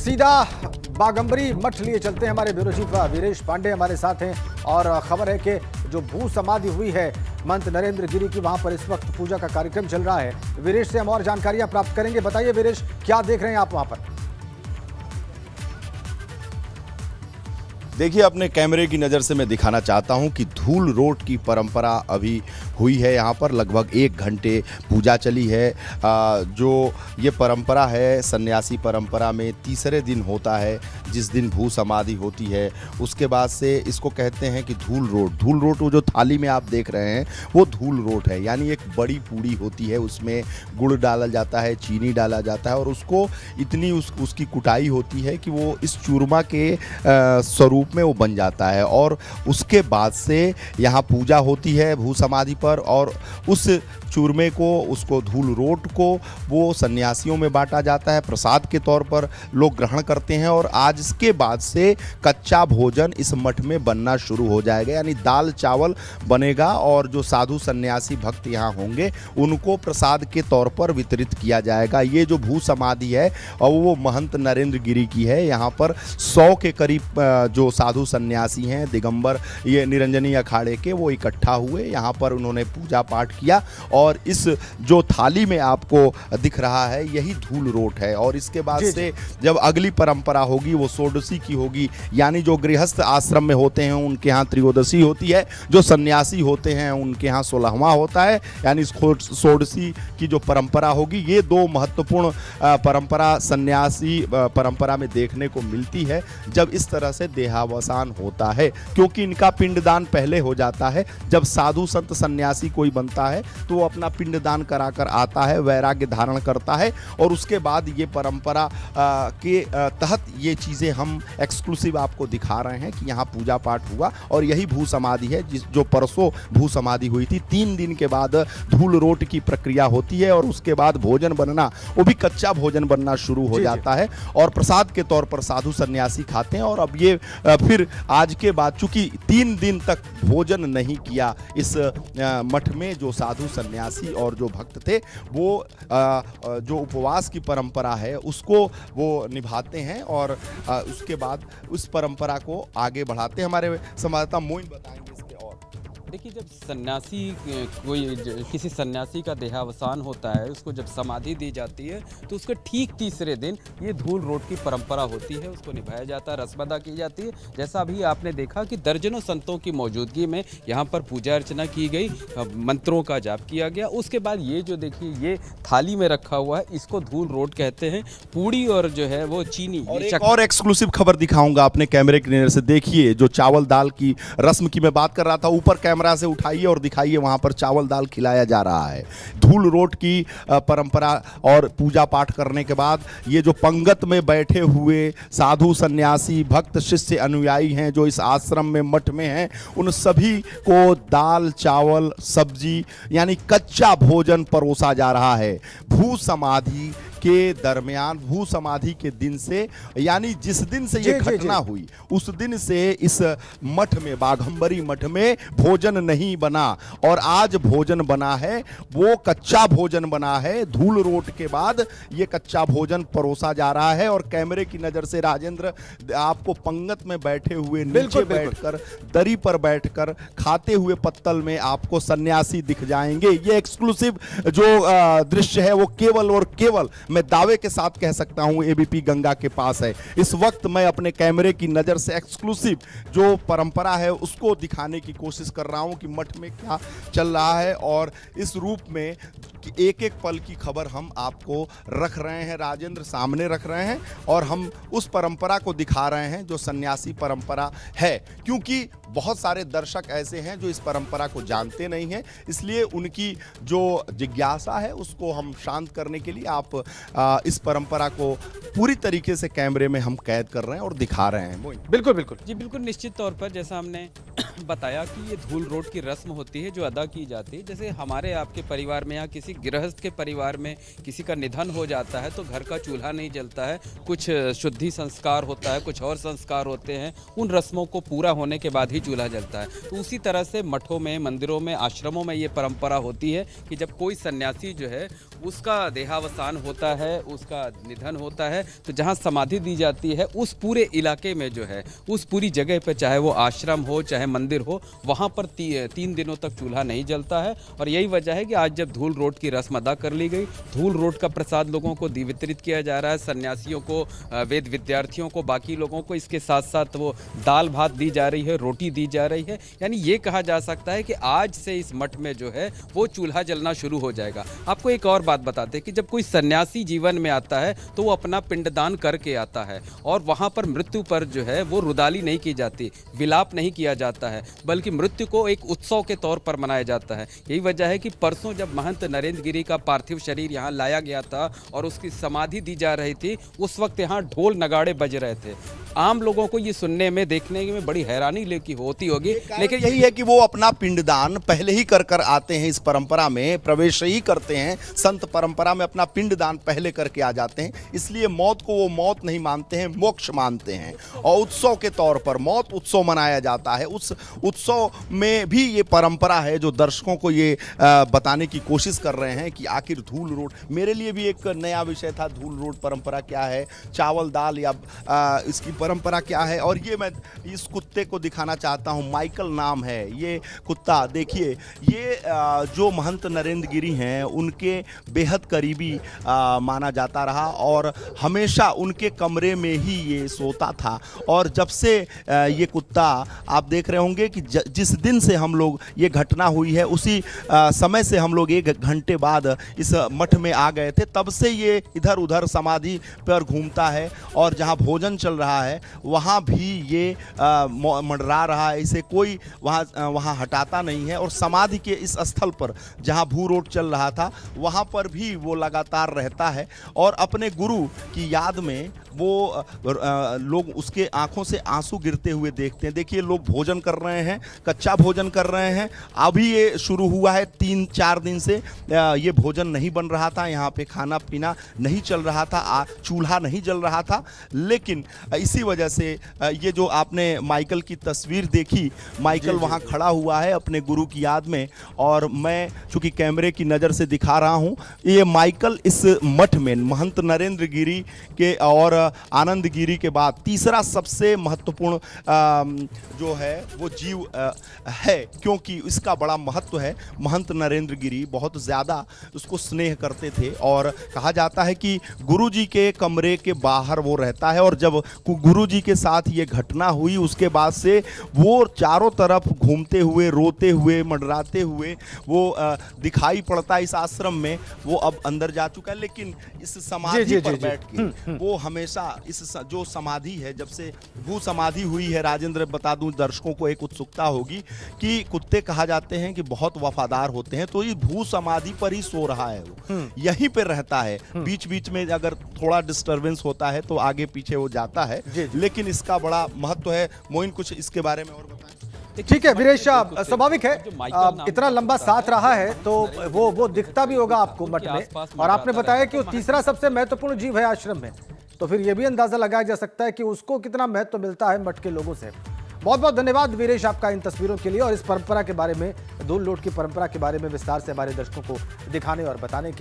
सीधा बागंबरी मठ लिए चलते हैं। हमारे ब्यूरो चीफ वीरेश पांडे हमारे साथ हैं और खबर है कि जो भू समाधि हुई है महंत नरेंद्र गिरी की, वहां पर इस वक्त पूजा का कार्यक्रम चल रहा है। वीरेश से हम और जानकारियां प्राप्त करेंगे। बताइए वीरेश, क्या देख रहे हैं आप वहां पर? देखिए, अपने कैमरे की नज़र से मैं दिखाना चाहता हूं कि धूल रोट की परंपरा अभी हुई है। यहाँ पर लगभग 1 घंटे पूजा चली है। जो ये परंपरा है, सन्यासी परंपरा में तीसरे दिन होता है, जिस दिन भू समाधि होती है। उसके बाद से इसको कहते हैं कि धूल रोट। धूल रोट वो जो थाली में आप देख रहे हैं वो धूल रोट है, यानी एक बड़ी पूड़ी होती है, उसमें गुड़ डाला जाता है, चीनी डाला जाता है और उसको इतनी उसकी कुटाई होती है कि वो इस चूरमा के स्वरूप में वो बन जाता है। और उसके बाद से यहाँ पूजा होती है भू समाधि पर, और उस चूरमे को, उसको धूल रोट को वो सन्यासियों में बांटा जाता है, प्रसाद के तौर पर लोग ग्रहण करते हैं। और आज इसके बाद से कच्चा भोजन इस मठ में बनना शुरू हो जाएगा, यानी दाल चावल बनेगा और जो साधु सन्यासी भक्त यहाँ होंगे उनको प्रसाद के तौर पर वितरित किया जाएगा। ये जो भू समाधि है और वो महंत नरेंद्र गिरी की है। यहाँ पर 100 के करीब जो साधु सन्यासी हैं, दिगंबर, ये निरंजनी अखाड़े के, वो इकट्ठा हुए। यहाँ पर उन्होंने पूजा पाठ किया और इस जो थाली में आपको दिख रहा है यही धूल रोट है। और इसके बाद से जब अगली परंपरा होगी वो षोडशी की होगी, यानी जो गृहस्थ आश्रम में होते हैं उनके यहाँ त्रयोदशी होती है, जो सन्यासी होते हैं उनके यहाँ 16वां होता है, यानी षोडशी की जो परंपरा होगी। ये 2 महत्वपूर्ण परंपरा सन्यासी परंपरा में देखने को मिलती है जब इस तरह से देहावसान होता है, क्योंकि इनका पिंडदान पहले हो जाता है। जब साधु संत सन्यासी कोई बनता है तो वो अपना पिंडदान कराकर आता है, वैराग्य धारण करता है, और उसके बाद ये परंपरा के तहत ये चीज़ें हम एक्सक्लूसिव आपको दिखा रहे हैं कि यहाँ पूजा पाठ हुआ। और यही भू समाधि है जो परसों भू समाधि हुई थी। 3 दिन के बाद धूल रोट की प्रक्रिया होती है और उसके बाद भोजन बनना, वो भी कच्चा भोजन बनना शुरू हो जाता है और प्रसाद के तौर पर साधु सन्यासी खाते हैं। और अब ये फिर आज के बाद, चूंकि 3 दिन तक भोजन नहीं किया इस मठ में जो साधु सन्यासी और जो भक्त थे, वो जो उपवास की परंपरा है उसको वो निभाते हैं और उसके बाद उस परंपरा को आगे बढ़ाते हैं। हमारे संवाददाता मोइन बताएंगे इसके। और देखिए, जब सन्यासी किसी सन्यासी का देहावसान होता है, उसको जब समाधि दी जाती है तो उसके ठीक तीसरे दिन ये धूल रोट की परंपरा होती है, उसको निभाया जाता है, रस्म अदा की जाती है। जैसा अभी आपने देखा कि दर्जनों संतों की मौजूदगी में यहाँ पर पूजा अर्चना की गई, मंत्रों का जाप किया गया। उसके बाद ये जो देखिए ये थाली में रखा हुआ है, इसको धूल रोट कहते हैं। पूड़ी और जो है वो चीनी। और एक और एक्सक्लूसिव खबर दिखाऊंगा अपने कैमरे की नजर से। देखिए, जो चावल दाल की रस्म की मैं बात कर रहा था, ऊपर कैमरा से उठाइए और दिखाइए, वहां पर चावल दाल खिलाया जा रहा है। धूल रोट की परंपरा और पूजा पाठ करने के बाद ये जो पंगत में बैठे हुए साधु सन्यासी भक्त शिष्य अनुयायी हैं जो इस आश्रम में मठ में हैं, उन सभी को दाल चावल सब्जी यानी कच्चा भोजन परोसा जा रहा है। भू समाधि के दरमियान, भू समाधि के दिन से, यानी जिस दिन से ये घटना हुई उस दिन से इस मठ में, बाघंबरी मठ में भोजन नहीं बना। और आज भोजन बना है वो कच्चा भोजन बना है। धूल रोट के बाद ये कच्चा भोजन परोसा जा रहा है। और कैमरे की नजर से राजेंद्र, आपको पंगत में बैठे हुए नीचे बैठकर, दरी पर बैठकर खाते हुए पत्तल में आपको सन्यासी दिख जाएंगे। ये एक्सक्लूसिव जो दृश्य है वो केवल और केवल मैं दावे के साथ कह सकता हूं एबीपी गंगा के पास है। इस वक्त मैं अपने कैमरे की नज़र से एक्सक्लूसिव जो परंपरा है उसको दिखाने की कोशिश कर रहा हूं कि मठ में क्या चल रहा है। और इस रूप में एक एक पल की खबर हम आपको रख रहे हैं, राजेंद्र, सामने रख रहे हैं। और हम उस परंपरा को दिखा रहे हैं जो सन्यासी परंपरा है, क्योंकि बहुत सारे दर्शक ऐसे हैं जो इस परंपरा को जानते नहीं हैं, इसलिए उनकी जो जिज्ञासा है उसको हम शांत करने के लिए आप इस परंपरा को पूरी तरीके से कैमरे में हम कैद कर रहे हैं और दिखा रहे हैं। बिल्कुल बिल्कुल जी बिल्कुल, निश्चित तौर पर जैसा हमने बताया कि ये धूल रोट की रस्म होती है जो अदा की जाती है। जैसे हमारे आपके परिवार में या किसी गृहस्थ के परिवार में किसी का निधन हो जाता है तो घर का चूल्हा नहीं जलता है, कुछ शुद्धि संस्कार होता है, कुछ और संस्कार होते हैं, उन रस्मों को पूरा होने के बाद ही चूल्हा जलता है। तो उसी तरह से मठों में, मंदिरों में, आश्रमों में ये परंपरा होती है कि जब कोई सन्यासी जो है उसका देहावसान होता होता है, उसका निधन होता है, तो जहाँ समाधि दी जाती है उस पूरे इलाके में जो है, उस पूरी जगह पर, चाहे वो आश्रम हो चाहे मंदिर हो, वहाँ पर 3 दिनों तक चूल्हा नहीं जलता है। और यही वजह है कि आज जब धूल रोट की रस्म अदा कर ली गई, धूल रोट का प्रसाद लोगों को वितरित किया जा रहा है, सन्यासियों को, वेद विद्यार्थियों को, बाकी लोगों को, इसके साथ साथ वो दाल भात दी जा रही है, रोटी दी जा रही है। यानी ये कहा जा सकता है कि आज से इस मठ में जो है वो चूल्हा जलना शुरू हो जाएगा। आपको एक और बात बताते हैं कि जब कोई सन्यासी जीवन में आता है तो वो अपना पिंडदान करके आता है, और वहाँ पर मृत्यु पर जो है वो रुदाली नहीं की जाती, विलाप नहीं किया जाता है, बल्कि मृत्यु को एक उत्सव के तौर पर मनाया जाता है। यही वजह है कि परसों जब महंत नरेंद्र गिरी का पार्थिव शरीर यहाँ लाया गया था और उसकी समाधि दी जा रही थी, उस वक्त यहाँ ढोल नगाड़े बज रहे थे। आम लोगों को ये सुनने में, देखने में बड़ी हैरानी होती होगी, लेकिन यही है कि वो अपना पिंडदान पहले ही कर आते हैं, इस परंपरा में प्रवेश ही करते हैं, संत परंपरा में अपना पिंडदान पहले करके आ जाते हैं। इसलिए मौत को वो मौत नहीं मानते हैं, मोक्ष मानते हैं, और उत्सव के तौर पर मौत उत्सव मनाया जाता है। उस उत्सव में भी ये परंपरा है जो दर्शकों को ये बताने की कोशिश कर रहे हैं कि आखिर धूल रोट, मेरे लिए भी एक नया विषय था, धूल रोट परंपरा क्या है, चावल दाल या इसकी परंपरा क्या है। और ये मैं इस कुत्ते को दिखाना चाहता हूँ, माइकल नाम है ये कुत्ता। देखिए, ये जो महंत नरेंद्र गिरी हैं उनके बेहद करीबी माना जाता रहा, और हमेशा उनके कमरे में ही ये सोता था। और जब से ये कुत्ता, आप देख रहे होंगे कि जिस दिन से हम लोग, ये घटना हुई है उसी समय से हम लोग 1 घंटे बाद इस मठ में आ गए थे, तब से ये इधर उधर समाधि पर घूमता है, और जहाँ भोजन चल रहा है वहाँ भी ये मंडरा रहा है, इसे कोई वहाँ हटाता नहीं है। और समाधि के इस स्थल पर जहाँ भू रोट चल रहा था वहाँ पर भी वो लगातार रहता है, और अपने गुरु की याद में वो लोग उसके आंखों से आंसू गिरते हुए देखते हैं। देखिए, लोग भोजन कर रहे हैं, कच्चा भोजन कर रहे हैं। अभी ये शुरू हुआ है, 3-4 दिन से ये भोजन नहीं बन रहा था, यहाँ पे खाना पीना नहीं चल रहा था, चूल्हा नहीं जल रहा था। लेकिन इसी वजह से ये जो आपने माइकल की तस्वीर देखी, माइकल वहाँ खड़ा हुआ है अपने गुरु की याद में, और मैं चूंकि कैमरे की नज़र से दिखा रहा हूँ, ये माइकल इस मठ में महंत नरेंद्र गिरी के और आनंद गिरी के बाद तीसरा सबसे महत्वपूर्ण जो है वो जीव है, क्योंकि इसका बड़ा महत्व है। महंत नरेंद्र गिरी बहुत ज़्यादा उसको स्नेह करते थे, और कहा जाता है कि गुरुजी के कमरे के बाहर वो रहता है, और जब गुरुजी के साथ ये घटना हुई उसके बाद से वो चारों तरफ घूमते हुए, रोते हुए, मंडराते हुए वो दिखाई पड़ता है इस आश्रम में। वो अब अंदर जा चुका है, लेकिन इस समाधि पर बैठ के वो हमेशा इस जो समाधि है, जब से भू समाधि हुई है, राजेंद्र बता दूं दर्शकों को, एक उत्सुकता होगी कि कुत्ते कहा जाते हैं कि बहुत वफादार होते हैं, तो ये भू समाधि पर ही सो रहा है, वो यहीं पे रहता है। बीच बीच में अगर थोड़ा डिस्टरबेंस होता है तो आगे पीछे वो जाता है, लेकिन इसका बड़ा महत्व है। मोइन, कुछ इसके बारे में और बताएं। ठीक है वीरेश, स्वाभाविक है, इतना लंबा साथ रहा है तो वो दिखता भी होगा आपको मठ में, और आपने बताया कि वो तीसरा सबसे महत्वपूर्ण जीव है आश्रम में, तो फिर ये भी अंदाजा लगाया जा सकता है कि उसको कितना महत्व मिलता है मठ के लोगों से। बहुत बहुत धन्यवाद वीरेश आपका इन तस्वीरों के लिए, और इस परंपरा के बारे में, धूल लोट की परंपरा के बारे में विस्तार से हमारे दर्शकों को दिखाने और बताने के